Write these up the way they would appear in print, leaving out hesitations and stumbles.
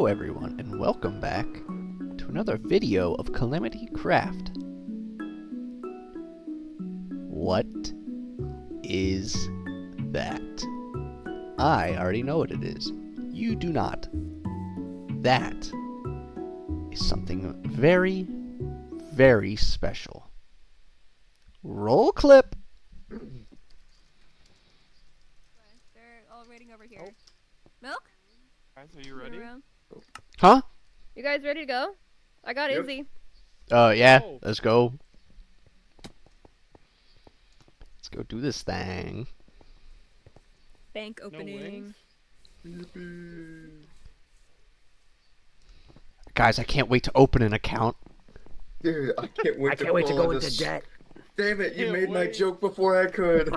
Hello everyone, and welcome back to another video of Calamity Craft. What is that? I already know what it is. You do not. That is something very, very special. Roll clip! They're all waiting over here. Milk? Guys, are you ready? Huh? You guys ready to go? I got Yep. Izzy. Yeah, Oh. let's go. Let's go do this thing. Bank No opening. wings? Guys, I can't wait to open an account. Dude, I can't wait I can't wait to fall go into this- debt. Damn it, you Can't made my wait. joke before I could.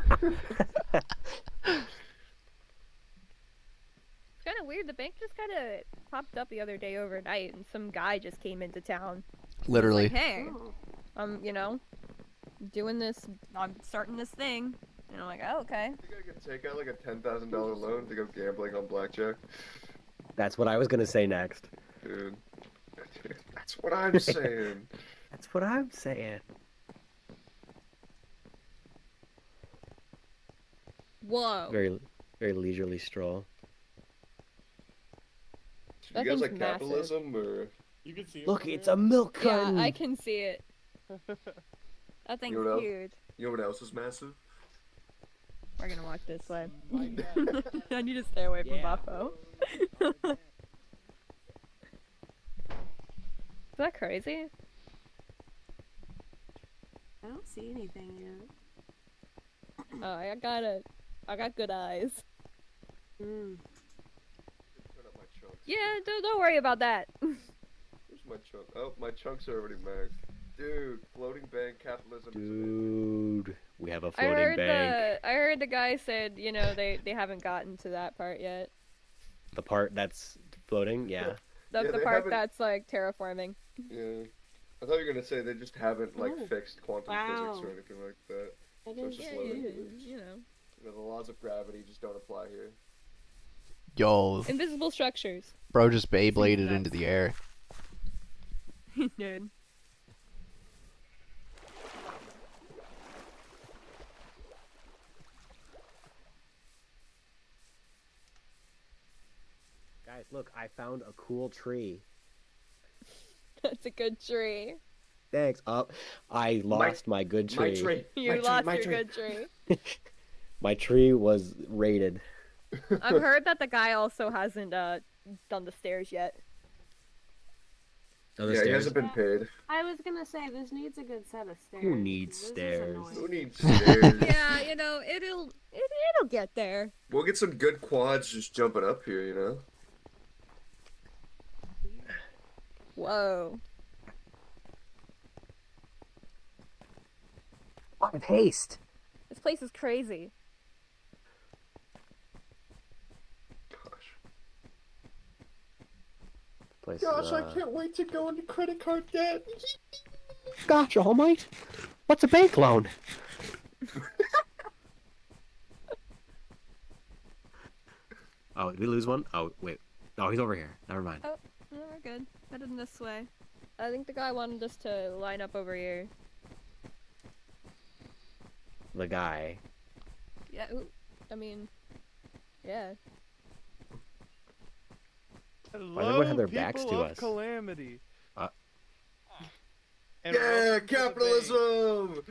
It's kind of weird. The bank just kind of popped up the other day overnight, and some guy just came into town. Literally. Like, hey, doing this. I'm starting this thing. And I'm like, oh, okay. You think I could take out like a $10,000 loan to go gambling on blackjack? That's what I was gonna say next. Dude, that's what I'm saying. That's what I'm saying. Whoa. Very, very leisurely stroll. You That guys thing's like massive. capitalism or? You can see it. Look, from it's here. a milk Yeah, carton. I can see it. That thing's You know? huge. You know what else is massive? We're gonna walk this way. My God. I need to stay away from Yeah. Buffo. Is that crazy? I don't see anything yet. Oh, I got good eyes. Mm. Turn up my chunks. Yeah, don't worry about that. Where's my chunk? Oh, my chunks are already maxed. Dude, floating bank capitalism is amazing. Dude, we have a I floating heard bank. I heard the guy said, they haven't gotten to that part yet. The part that's floating, yeah. The, Yeah, the they part haven't- that's like terraforming. Yeah. I thought you were gonna say they just haven't like Oh, fixed quantum physics wow. or anything like that. That So it's is just Yeah, floating. you know. You know, the laws of gravity just don't apply here. Yo, Invisible structures. bro just Beybladed into the air. Dude. Guys, look, I found a cool tree. That's a good tree. Thanks. I lost my good tree. My tree. You lost your good tree. My tree was raided. I've heard that the guy also hasn't done the stairs yet. Oh, the Yeah, he stairs. hasn't been paid. I was gonna say this needs a good set of stairs. Who needs This is stairs? annoying. Who needs stairs? Yeah, it'll get there. We'll get some good quads just jumping up here, you know? Whoa. What with haste? This place is crazy. Gosh. Place, wait to go into credit card debt. Gosh, all might. What's a bank loan? Oh, did we lose one? Oh, wait. Oh, he's over here. Never mind. No, we're good. Heading this way. I think the guy wanted us to line up over here. The guy. Yeah, I mean, yeah. Hello, everyone have their people backs to of us? Calamity. Uh. And Yeah, welcome to the bank. capitalism!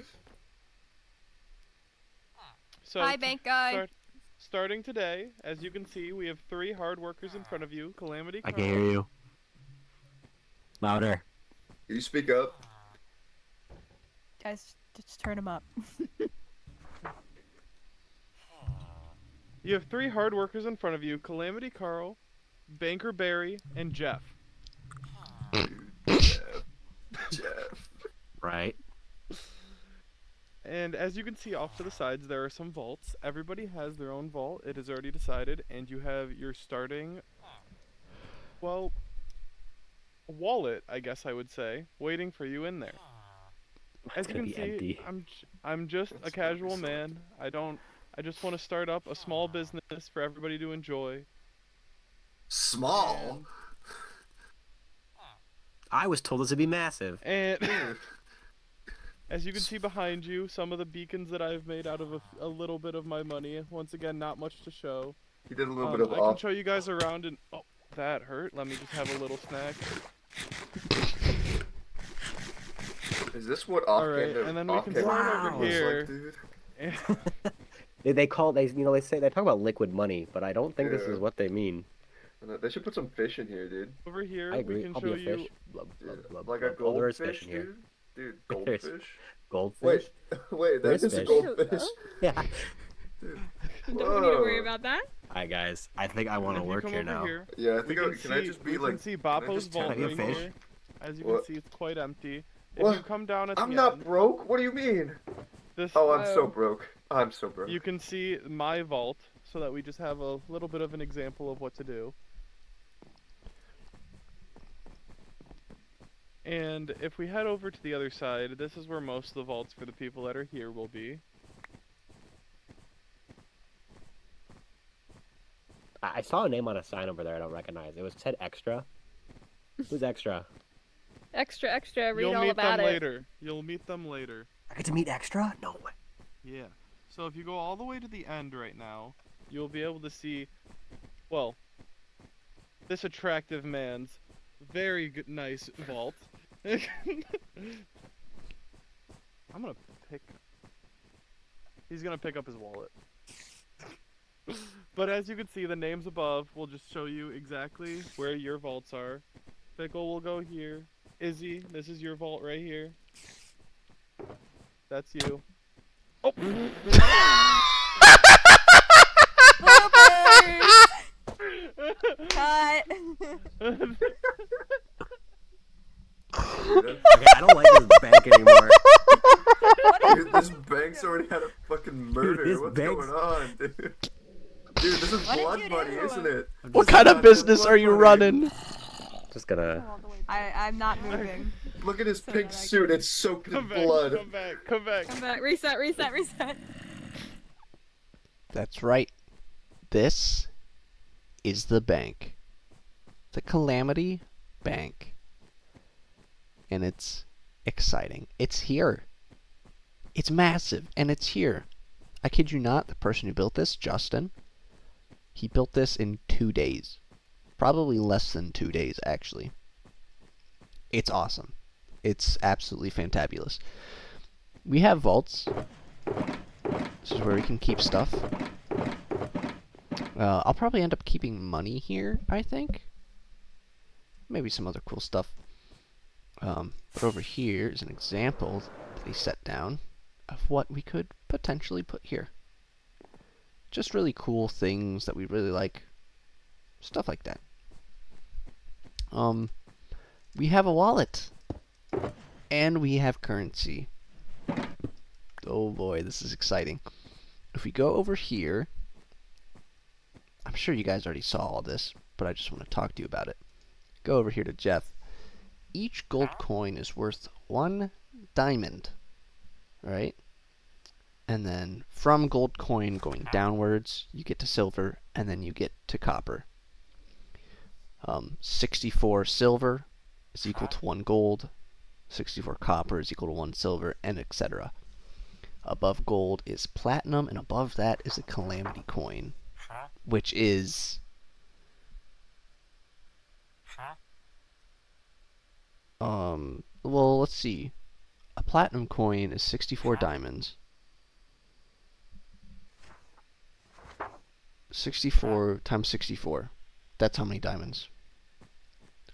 So, Hi, bank guy. starting today, as you can see, we have 3 hard workers in front of you. Calamity. I can Carl, hear you. Louder. Can you speak up? Guys, just turn him up. You have 3 hard workers in front of you: Calamity Carl, Banker Barry, and Jeff. Jeff. Right. And as you can see off to the sides, there are some vaults. Everybody has their own vault. It is already decided, and you have your starting, well, wallet, I guess I would say, waiting for you in there. As It's you gonna can be see, empty. I'm just a That's casual what it man. I just want to start up a small business for everybody to enjoy. Small? And I was told this would be massive. And as you can see behind you, some of the beacons that I've made out of a little bit of my money. Once again, not much to show. He did a little bit of I can off. show you guys around and oh, that hurt. Let me just have a little snack. Is this what off Alright, camera? and then we off can camera start over looks here. like, dude? They call they say they talk about liquid money, but I don't think this Yeah. is what they mean. They should put some fish in here, dude. Over here, I agree. we can I'll show be a fish. you. Blub, blub, Yeah. blub, Like a blub. Oh, there is goldfish, fish in here. dude. Dude, There's goldfish. Goldfish. Wait, There that is is a fish. goldfish. Yeah. Dude. Don't need to worry Whoa. about that. Alright, guys. I think I want to If you work come here over now. here, Yeah, I we think can can I just be we like? can see can I Bappo's just vault Can I right get a fish? here. As you What? can see, it's quite empty. If What? you come down at I'm the not end, broke. What do you mean? this Oh, I'm so Whoa. broke. I'm so broke. you can see my vault, so that we just have a little bit of an example of what to do. And if we head over to the other side, this is where most of the vaults for the people that are here will be. I saw a name on a sign over there I don't recognize. It said extra. Who's extra? Extra, extra. Read You'll all meet about them it. later. You'll meet them later. I get to meet extra? No way. Yeah. So if you go all the way to the end right now, you'll be able to see, well, this attractive man's very good, nice vault. I'm gonna pick. He's gonna pick up his wallet. But as you can see, the names above will just show you exactly where your vaults are. Pickle will go here. Izzy, this is your vault right here. That's you. Oh! Cut. Okay, I don't like this bank anymore. Dude, this bank's already had a fucking murder. this What's bank's- going on, dude? Dude, this is What did blood you money, do? isn't it? What This kind is of business blood are you money. running? Just gonna. I'm not moving. Look at his So pink that I suit. It's soaked in Come back, blood. come back, come back. Come back. Reset, reset, reset. That's right. This is the bank. The Calamity Bank. And it's exciting. It's here. It's massive, and it's here. I kid you not, the person who built this, Justin, he built this in 2 days. Probably less than 2 days, actually. It's awesome. It's absolutely fantabulous. We have vaults. This is where we can keep stuff. I'll probably end up keeping money here, I think. Maybe some other cool stuff. But over here is an example that they set down of what we could potentially put here. Just really cool things that we really like. Stuff like that. We have a wallet. And we have currency. Oh boy, this is exciting. If we go over here, I'm sure you guys already saw all this, but I just want to talk to you about it. Go over here to Jeff. Each gold coin is worth 1 diamond, right? And then from gold coin going downwards, you get to silver, and then you get to copper. 64 silver is equal to 1 gold. 64 copper is equal to 1 silver, and etc. Above gold is platinum, and above that is a Calamity coin, which is well, let's see. A platinum coin is 64 diamonds. 64 times 64. That's how many diamonds.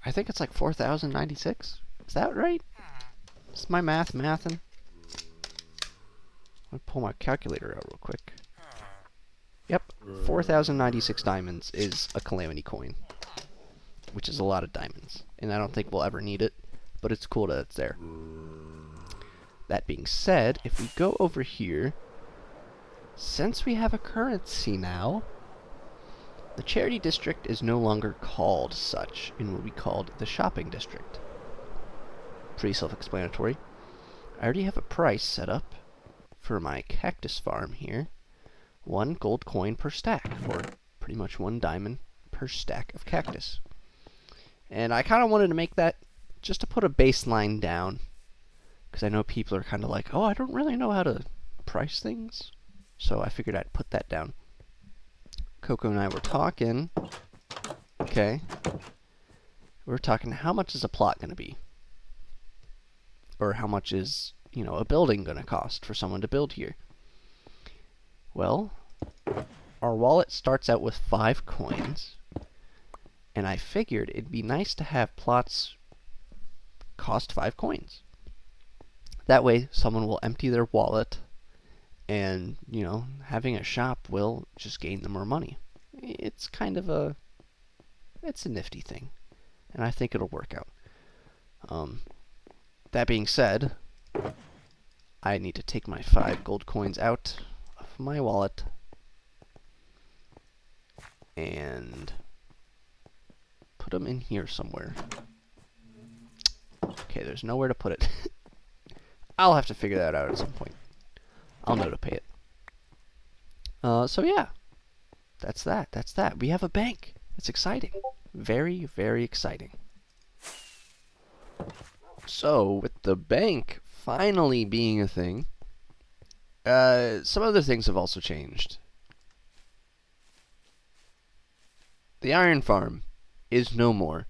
I think it's like 4,096. Is that right? Is my mathin'? Let me pull my calculator out real quick. Yep, 4,096 diamonds is a Calamity coin, which is a lot of diamonds, and I don't think we'll ever need it, but it's cool that it's there. That being said, if we go over here, since we have a currency now, the charity district is no longer called such and will be called the shopping district. Pretty self-explanatory. I already have a price set up for my cactus farm here. 1 gold coin per stack, for pretty much 1 diamond per stack of cactus. And I kind of wanted to make that just to put a baseline down, because I know people are kind of like, oh, I don't really know how to price things, so I figured I'd put that down. Coco and I were talking. Okay. We were talking, how much is a plot going to be? Or how much is, a building going to cost for someone to build here? Well, our wallet starts out with 5 coins, and I figured it'd be nice to have plots cost 5 coins. That way, someone will empty their wallet, and, having a shop will just gain them more money. It's kind of it's a nifty thing, and I think it'll work out. That being said, I need to take my 5 gold coins out of my wallet, and put them in here somewhere. Okay, there's nowhere to put it. I'll have to figure that out at some point. I'll know to pay it. So yeah, that's that. We have a bank. It's exciting. Very, very exciting. So, with the bank finally being a thing, some other things have also changed. The iron farm is no more.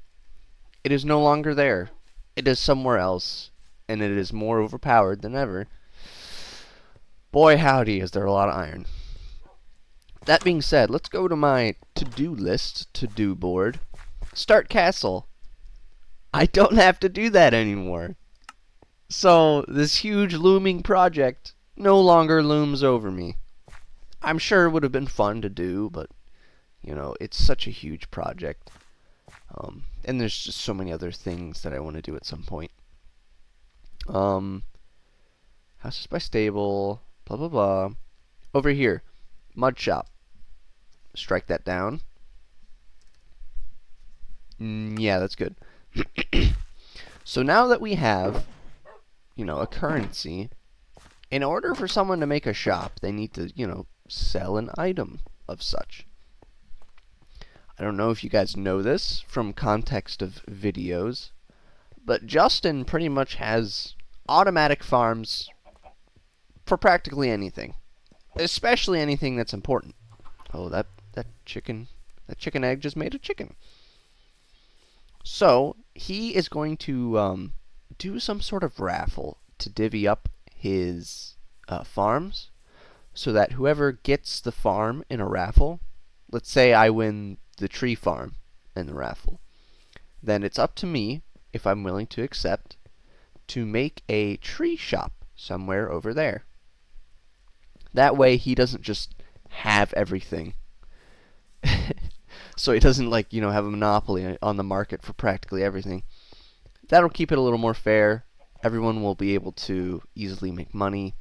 It is no longer there. It is somewhere else, and it is more overpowered than ever. Boy howdy, is there a lot of iron. That being said, let's go to my to-do list, to-do board. Start castle. I don't have to do that anymore. So, this huge looming project no longer looms over me. I'm sure it would have been fun to do, but, it's such a huge project. And there's just so many other things that I want to do at some point. Houses by stable, blah, blah, blah. Over here, mud shop. Strike that down. Yeah, that's good. So now that we have, a currency, in order for someone to make a shop, they need to, sell an item of such. I don't know if you guys know this from context of videos, but Justin pretty much has automatic farms for practically anything, especially anything that's important. Oh, that chicken egg just made a chicken. So, he is going to do some sort of raffle to divvy up his farms, so that whoever gets the farm in a raffle, let's say I win the tree farm in the raffle, then it's up to me, if I'm willing to accept, to make a tree shop somewhere over there. That way he doesn't just have everything. So he doesn't, have a monopoly on the market for practically everything. That'll keep it a little more fair. Everyone will be able to easily make money.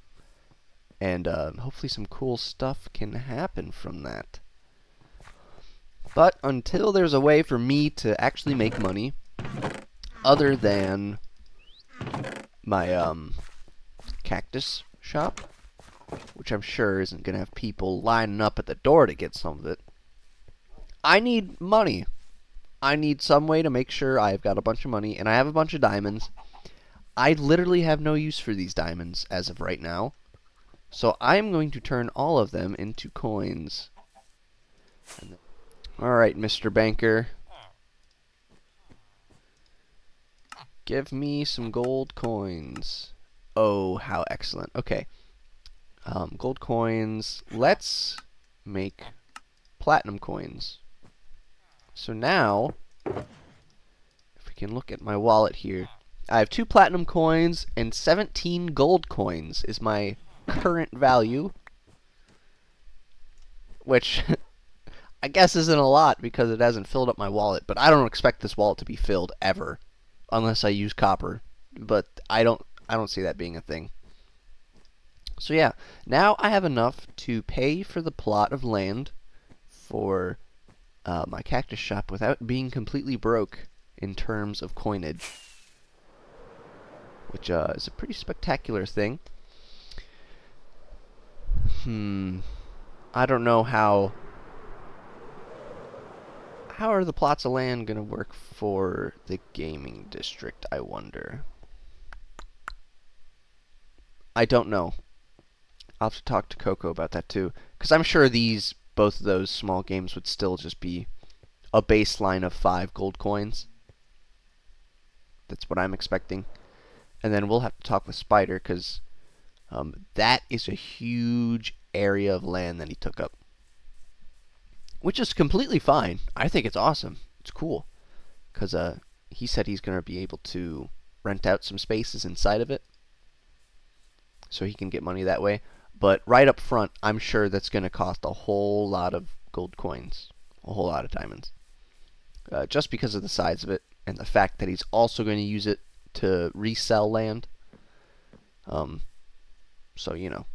And hopefully some cool stuff can happen from that. But until there's a way for me to actually make money, other than my cactus shop, which I'm sure isn't going to have people lining up at the door to get some of it, I need money. I need some way to make sure I've got a bunch of money, and I have a bunch of diamonds. I literally have no use for these diamonds as of right now, so I'm going to turn all of them into coins. Alright, Mr. Banker. Give me some gold coins. Oh, how excellent. Okay. Gold coins. Let's make platinum coins. So now, if we can look at my wallet here, I have 2 platinum coins and 17 gold coins is my current value. Which I guess isn't a lot because it hasn't filled up my wallet, but I don't expect this wallet to be filled ever unless I use copper. But I don't see that being a thing. So yeah, now I have enough to pay for the plot of land for my cactus shop without being completely broke in terms of coinage, which is a pretty spectacular thing. I don't know how How are the plots of land gonna work for the gaming district, I wonder? I don't know. I'll have to talk to Coco about that too, because I'm sure both of those small games would still just be a baseline of 5 gold coins. That's what I'm expecting. And then we'll have to talk with Spider, because that is a huge area of land that he took up. Which is completely fine. I think it's awesome. It's cool. Because he said he's going to be able to rent out some spaces inside of it, so he can get money that way. But right up front, I'm sure that's going to cost a whole lot of gold coins. A whole lot of diamonds. Just because of the size of it, and the fact that he's also going to use it to resell land. So, you know,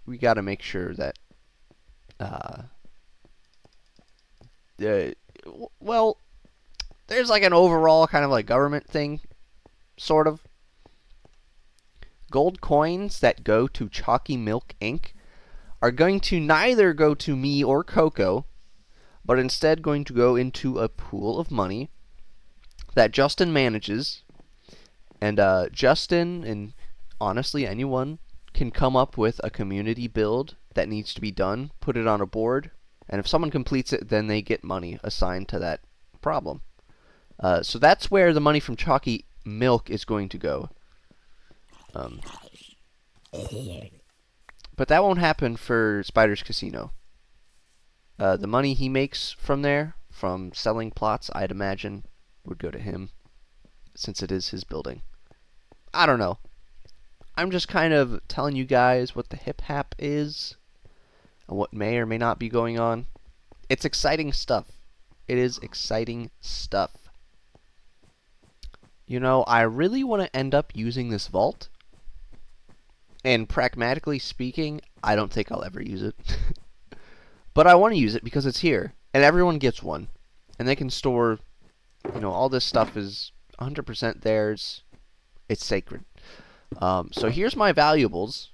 we got to make sure that, well, there's like an overall kind of like government thing, sort of. Gold coins that go to Chalky Milk Inc. are going to neither go to me or Coco, but instead going to go into a pool of money that Justin manages. And Justin, and honestly anyone, can come up with a community build that needs to be done, put it on a board, and if someone completes it, then they get money assigned to that problem. So that's where the money from Chalky Milk is going to go. But that won't happen for Spider's Casino. The money he makes from there, from selling plots, I'd imagine, would go to him, since it is his building. I don't know. I'm just kind of telling you guys what the hip-hap is, and what may or may not be going on. It's exciting stuff. It is exciting stuff. You know, I really want to end up using this vault. And pragmatically speaking, I don't think I'll ever use it. But I want to use it because it's here. And everyone gets one. And they can store, you know, all this stuff is 100% theirs. It's sacred. So here's my valuables.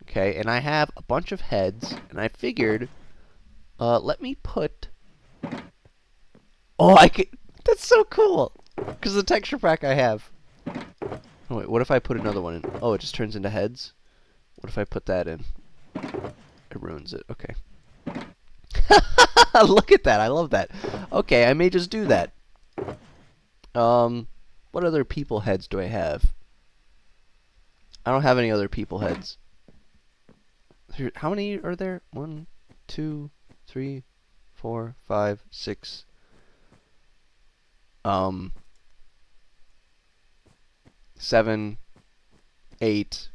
Okay, and I have a bunch of heads. And I figured, let me put... Oh, I could... That's so cool! Because the texture pack I have. Oh, wait, what if I put another one in? Oh, it just turns into heads? What if I put that in? It ruins it. Okay. Look at that. I love that. Okay, I may just do that. What other people heads do I have? I don't have any other people heads. How many are there? 1, 2, 3, 4, 5, 6. 7, 8,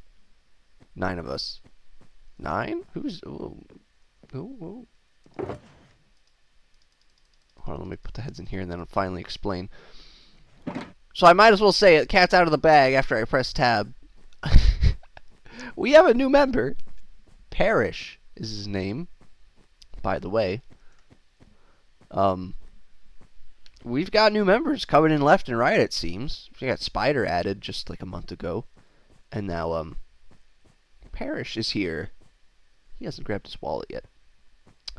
9 of us. 9? Who's... Hold on, let me put the heads in here and then I'll finally explain. So I might as well say it. Cat's out of the bag after I press tab. We have a new member. Parrish is his name, by the way. We've got new members coming in left and right, it seems. We got Spider added just like a month ago. And now, Parrish is here. He hasn't grabbed his wallet yet.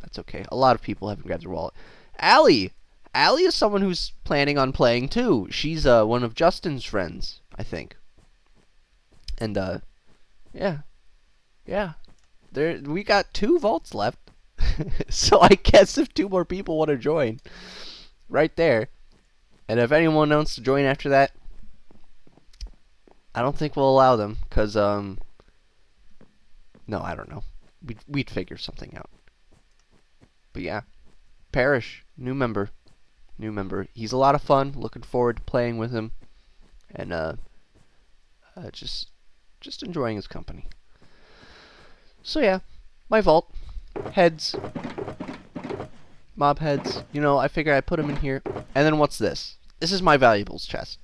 That's okay. A lot of people haven't grabbed their wallet. Allie! Allie is someone who's planning on playing, too. She's, one of Justin's friends, I think. And, yeah. Yeah. We got 2 vaults left. So I guess if 2 more people want to join... Right there. And if anyone wants to join after that, I don't think we'll allow them, because, no, I don't know. We'd figure something out. But yeah, Parrish, new member. New member. He's a lot of fun. Looking forward to playing with him. And, just enjoying his company. So yeah, my vault. Heads. Mob heads. You know, I figured I'd put them in here. And then what's this? This is my valuables chest.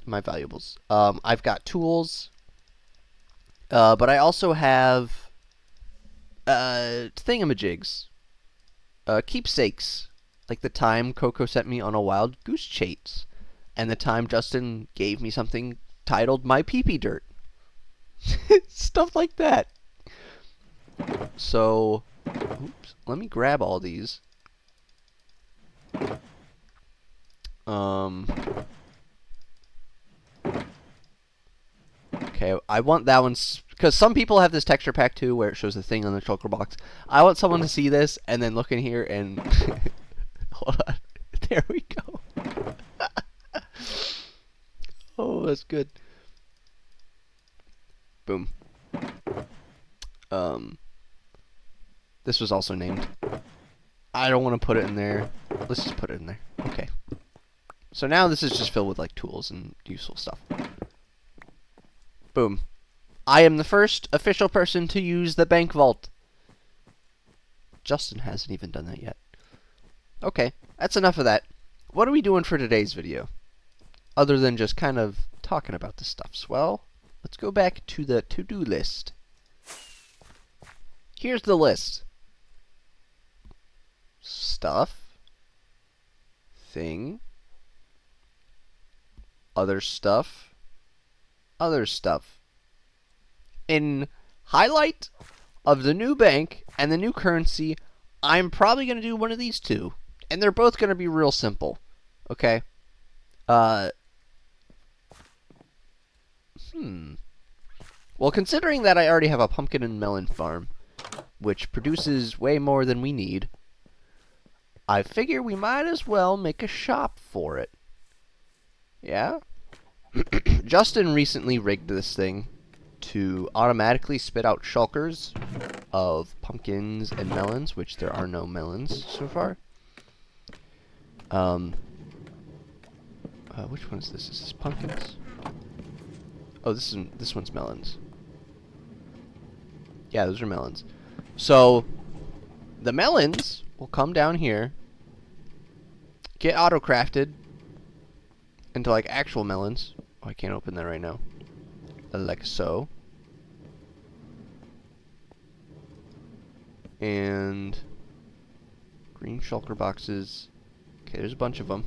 My valuables. I've got tools. But I also have thingamajigs. Keepsakes. Like the time Coco sent me on a wild goose chase. And the time Justin gave me something titled My Pee-Pee Dirt. Stuff like that. So, oops, let me grab all these. Okay, I want that one because some people have this texture pack too, where it shows the thing on the shulker box. I want someone to see this and then look in here and hold on. There we go. Oh, that's good. Boom. This was also named. I don't want to put it in there. Let's just put it in there. Okay. So now this is just filled with like tools and useful stuff. Boom. I am the first official person to use the bank vault. Justin hasn't even done that yet. Okay, that's enough of that. What are we doing for today's video? Other than just kind of talking about the stuffs. Well, let's go back to the to-do list. Here's the list. Stuff. Thing. Other stuff. Other stuff. In highlight of the new bank and the new currency, I'm probably going to do one of these two. And they're both going to be real simple. Okay? Well, considering that I already have a pumpkin and melon farm, which produces way more than we need, I figure we might as well make a shop for it. Yeah? Justin recently rigged this thing to automatically spit out shulkers of pumpkins and melons, which there are no melons so far. Which one is this? Is this pumpkins? Oh, this one's melons. Yeah, those are melons. So, the melons will come down here, get auto-crafted into, like, actual melons. Oh, I can't open that right now. Like so. And green shulker boxes. Okay, there's a bunch of them.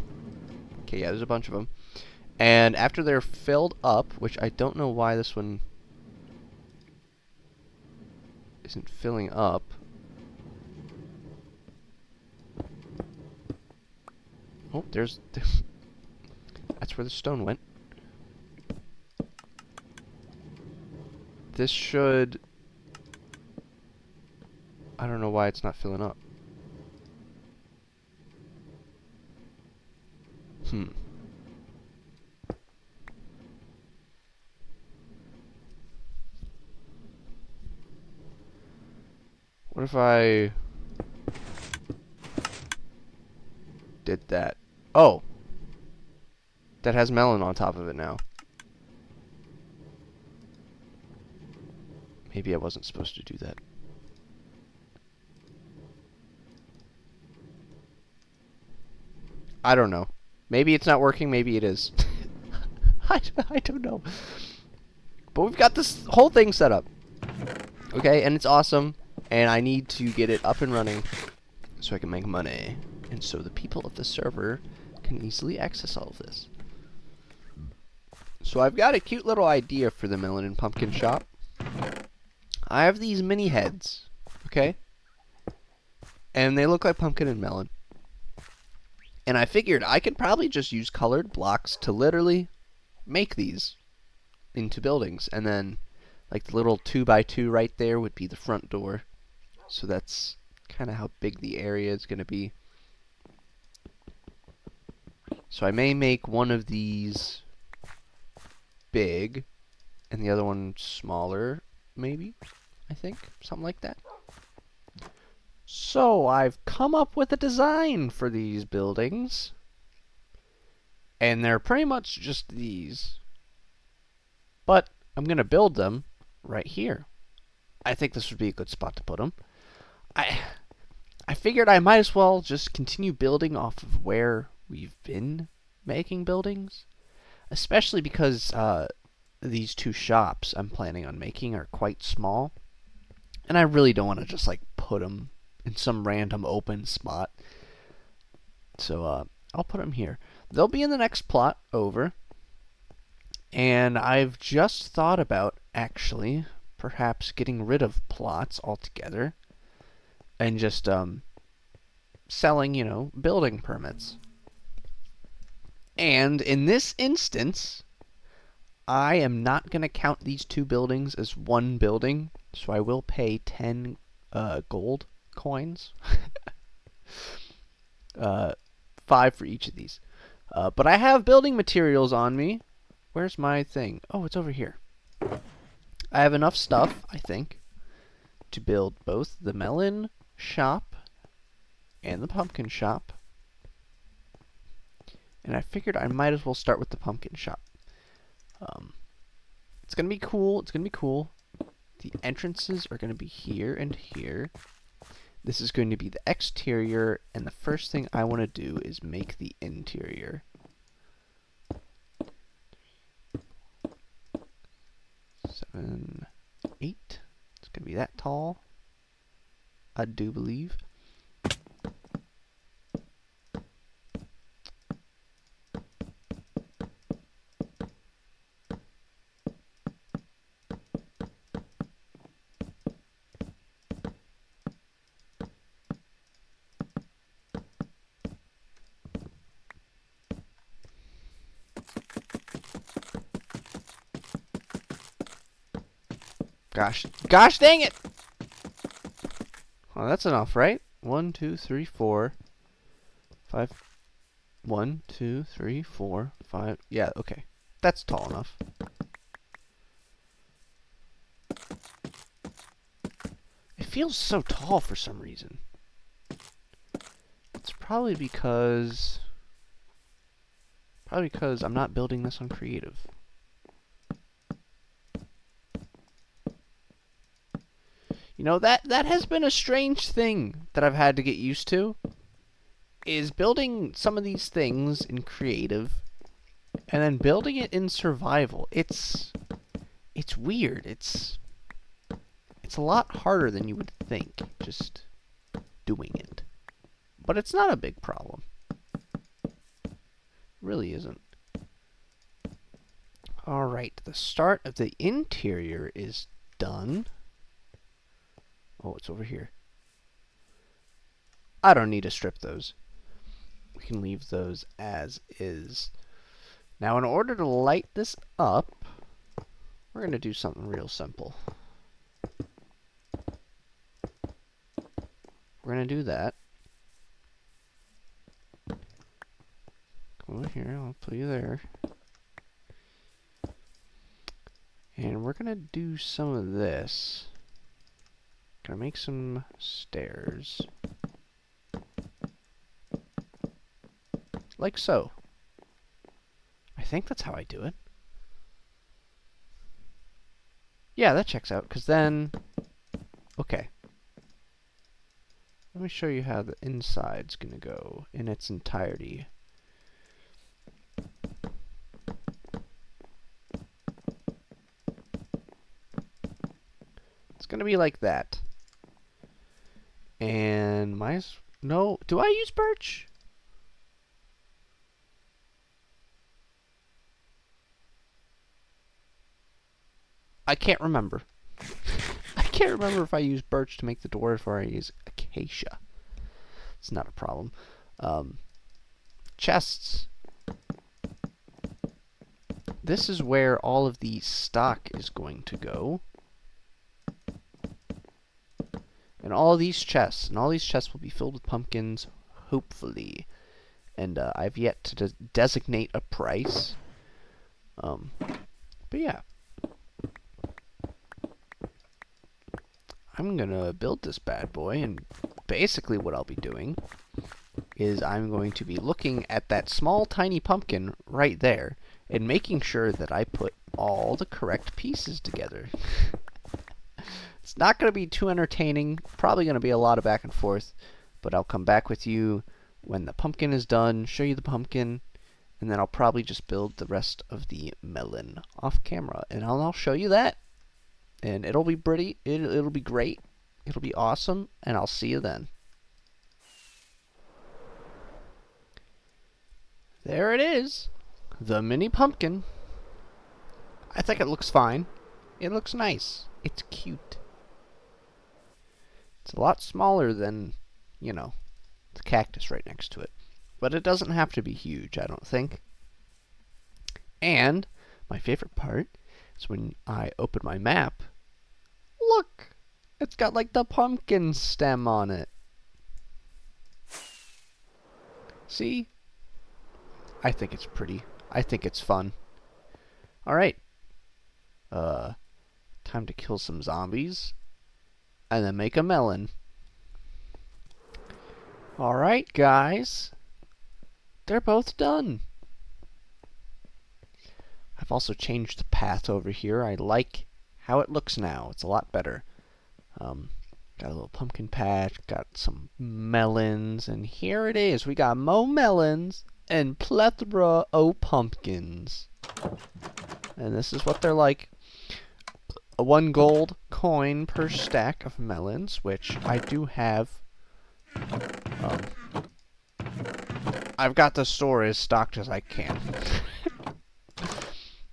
Okay, yeah, there's a bunch of them. And after they're filled up, which I don't know why this one isn't filling up. Oh, there's that's where the stone went. This should... I don't know why it's not filling up. What if I did that? Oh! That has melon on top of it now. Maybe I wasn't supposed to do that. I don't know. Maybe it's not working, maybe it is. I don't know. But we've got this whole thing set up. Okay, and it's awesome. And I need to get it up and running so I can make money. And so the people of the server can easily access all of this. So I've got a cute little idea for the melon and pumpkin shop. I have these mini heads, okay? And they look like pumpkin and melon. And I figured I could probably just use colored blocks to literally make these into buildings. And then, like, the little 2x2 right there would be the front door. So that's kind of how big the area is going to be. So I may make one of these big and the other one smaller, maybe, I think, something like that. So I've come up with a design for these buildings, and they're pretty much just these, but I'm gonna build them right here. I think this would be a good spot to put them. I figured I might as well just continue building off of where we've been making buildings, especially because these two shops I'm planning on making are quite small, and I really don't want to just like put them in some random open spot. So I'll put them here. They'll be in the next plot over, and I've just thought about actually perhaps getting rid of plots altogether and just selling, you know, building permits. And in this instance, I am not going to count these two buildings as one building, so I will pay 10 gold coins. 5 for each of these. But I have building materials on me. Where's my thing? Oh, it's over here. I have enough stuff, I think, to build both the melon shop and the pumpkin shop. And I figured I might as well start with the pumpkin shop. It's going to be cool. It's going to be cool. The entrances are going to be here and here. This is going to be the exterior, and the first thing I want to do is make the interior. 7, 8. It's going to be that tall, I do believe. Gosh dang it! Well, that's enough, right? 1, 2, 3, 4, 5. 1, 2, 3, 4, 5. Yeah, okay. That's tall enough. It feels so tall for some reason. It's probably because I'm not building this on creative. You know, that has been a strange thing that I've had to get used to, is building some of these things in creative and then building it in survival. It's weird. It's a lot harder than you would think, just doing it. But it's not a big problem. It really isn't. Alright, the start of the interior is done. Oh, it's over here. I don't need to strip those. We can leave those as is. Now, in order to light this up, we're going to do something real simple. We're going to do that. Come over here, I'll put you there. And we're going to do some of this. Gonna make some stairs. Like so. I think that's how I do it. Yeah, that checks out, because then... Okay. Let me show you how the inside's gonna go in its entirety. It's gonna be like that. And no, do I use birch? I can't remember. I can't remember if I use birch to make the dwarf or I use acacia. It's not a problem. Chests. This is where all of the stock is going to go. And all these chests will be filled with pumpkins, hopefully. And I've yet to designate a price. But yeah. I'm gonna build this bad boy, and basically what I'll be doing is I'm going to be looking at that small tiny pumpkin right there and making sure that I put all the correct pieces together. It's not going to be too entertaining, probably going to be a lot of back and forth, but I'll come back with you when the pumpkin is done, show you the pumpkin, and then I'll probably just build the rest of the melon off camera, and I'll show you that. And it'll be pretty, it'll be great, it'll be awesome, and I'll see you then. There it is, the mini pumpkin. I think it looks fine. It looks nice. It's cute. It's a lot smaller than, you know, the cactus right next to it. But it doesn't have to be huge, I don't think. And my favorite part is when I open my map. Look! It's got like the pumpkin stem on it. See? I think it's pretty. I think it's fun. Alright. Time to kill some zombies. And then make a melon. Alright, guys. They're both done. I've also changed the path over here. I like how it looks now. It's a lot better. Got a little pumpkin patch, got some melons, and here it is. We got mo melons and plethora o pumpkins. And this is what they're like. A 1 gold coin per stack of melons, which I do have. I've got the store as stocked as I can.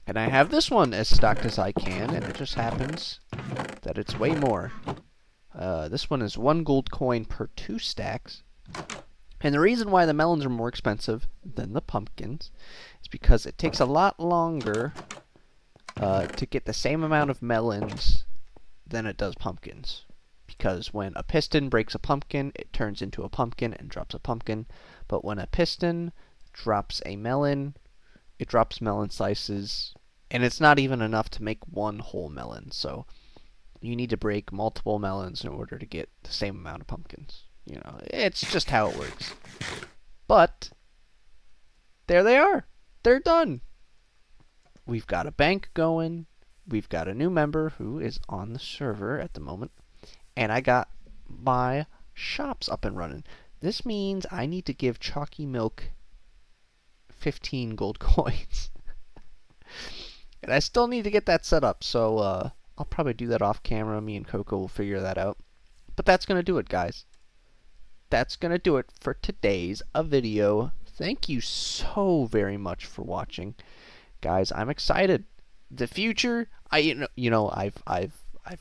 And I have this one as stocked as I can, and it just happens that it's way more. This one is 1 gold coin per 2 stacks. And the reason why the melons are more expensive than the pumpkins is because it takes a lot longer to get the same amount of melons than it does pumpkins. Because when a piston breaks a pumpkin, it turns into a pumpkin and drops a pumpkin. But when a piston drops a melon, it drops melon slices. And it's not even enough to make 1 whole melon. So you need to break multiple melons in order to get the same amount of pumpkins. You know, it's just how it works. But there they are. They're done. We've got a bank going. We've got a new member who is on the server at the moment. And I got my shops up and running. This means I need to give Chalky Milk 15 gold coins. And I still need to get that set up, so I'll probably do that off camera. Me and Coco will figure that out. But that's going to do it, guys. That's going to do it for today's video. Thank you so very much for watching. Guys, I'm excited. The future, I've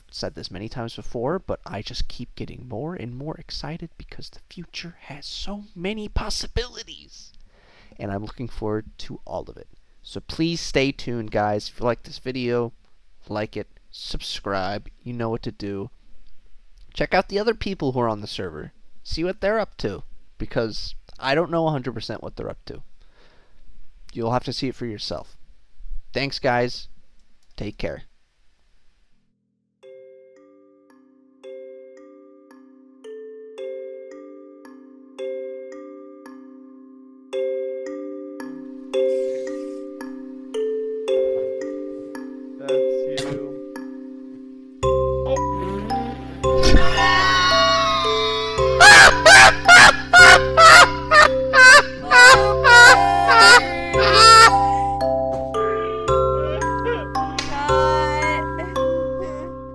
said this many times before, but I just keep getting more and more excited because the future has so many possibilities. And I'm looking forward to all of it. So please stay tuned, guys. If you like this video, like it, subscribe. You know what to do. Check out the other people who are on the server. See what they're up to. Because I don't know 100% what they're up to. You'll have to see it for yourself. Thanks, guys. Take care.